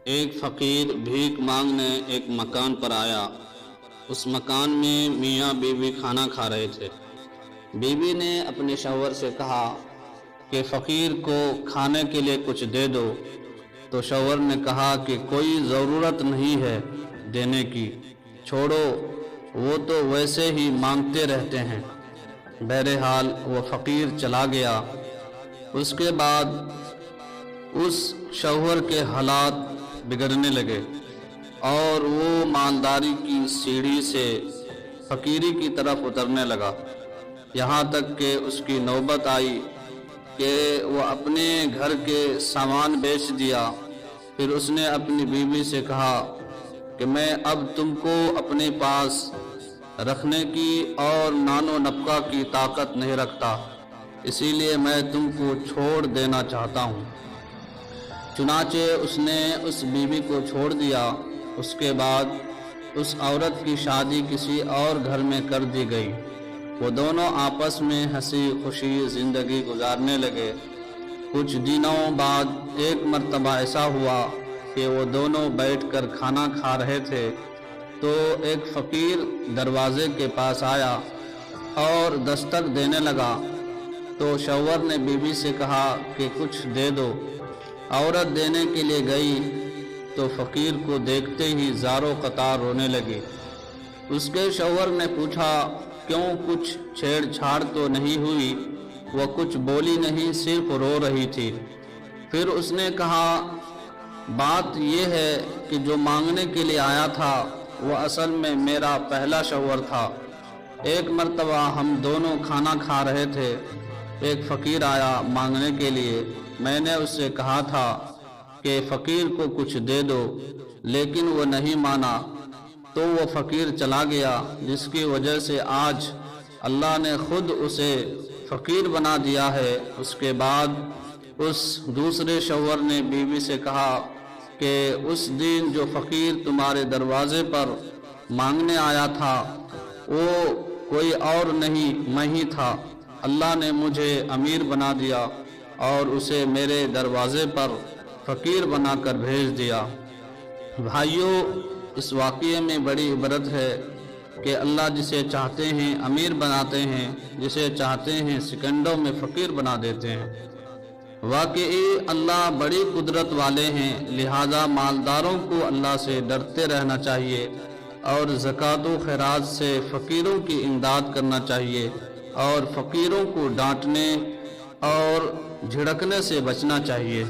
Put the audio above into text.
ایک فقیر بھیک مانگنے ایک مکان پر آیا۔ اس مکان میں میاں بیوی کھانا کھا رہے تھے۔ بیوی نے اپنے شوہر سے کہا کہ فقیر کو کھانے کے لیے کچھ دے دو، تو شوہر نے کہا کہ کوئی ضرورت نہیں ہے دینے کی، چھوڑو، وہ تو ویسے ہی مانگتے رہتے ہیں۔ بہرحال وہ فقیر چلا گیا۔ اس کے بعد اس شوہر کے حالات بگڑنے لگے اور وہ مالداری کی سیڑھی سے فقیری کی طرف اترنے لگا، یہاں تک کہ اس کی نوبت آئی کہ وہ اپنے گھر کے سامان بیچ دیا۔ پھر اس نے اپنی بیوی سے کہا کہ میں اب تم کو اپنے پاس رکھنے کی اور نان و نفقہ کی طاقت نہیں رکھتا، اسی لیے میں تم کو چھوڑ دینا چاہتا ہوں۔ چنانچہ اس نے اس بیوی کو چھوڑ دیا۔ اس کے بعد اس عورت کی شادی کسی اور گھر میں کر دی گئی۔ وہ دونوں آپس میں ہنسی خوشی زندگی گزارنے لگے۔ کچھ دنوں بعد ایک مرتبہ ایسا ہوا کہ وہ دونوں بیٹھ کر کھانا کھا رہے تھے تو ایک فقیر دروازے کے پاس آیا اور دستک دینے لگا، تو شوہر نے بیوی سے کہا کہ کچھ دے دو۔ عورت دینے کے لیے گئی تو فقیر کو دیکھتے ہی زاروں قطار رونے لگی۔ اس کے شوہر نے پوچھا، کیوں، کچھ چھیڑ چھاڑ تو نہیں ہوئی؟ وہ کچھ بولی نہیں، صرف رو رہی تھی۔ پھر اس نے کہا، بات یہ ہے کہ جو مانگنے کے لیے آیا تھا وہ اصل میں میرا پہلا شوہر تھا۔ ایک مرتبہ ہم دونوں کھانا کھا رہے تھے، ایک فقیر آیا مانگنے کے لیے۔ میں نے اس سے کہا تھا کہ فقیر کو کچھ دے دو، لیکن وہ نہیں مانا، تو وہ فقیر چلا گیا، جس کی وجہ سے آج اللہ نے خود اسے فقیر بنا دیا ہے۔ اس کے بعد اس دوسرے شوہر نے بیوی سے کہا کہ اس دن جو فقیر تمہارے دروازے پر مانگنے آیا تھا وہ کوئی اور نہیں، میں ہی تھا۔ اللہ نے مجھے امیر بنا دیا اور اسے میرے دروازے پر فقیر بنا کر بھیج دیا۔ بھائیو، اس واقعے میں بڑی عبرت ہے کہ اللہ جسے چاہتے ہیں امیر بناتے ہیں، جسے چاہتے ہیں سیکنڈوں میں فقیر بنا دیتے ہیں۔ واقعی اللہ بڑی قدرت والے ہیں، لہذا مالداروں کو اللہ سے ڈرتے رہنا چاہیے اور زکوٰۃ و خیرات سے فقیروں کی امداد کرنا چاہیے اور فقیروں کو ڈانٹنے اور جھڑکنے سے بچنا چاہیے۔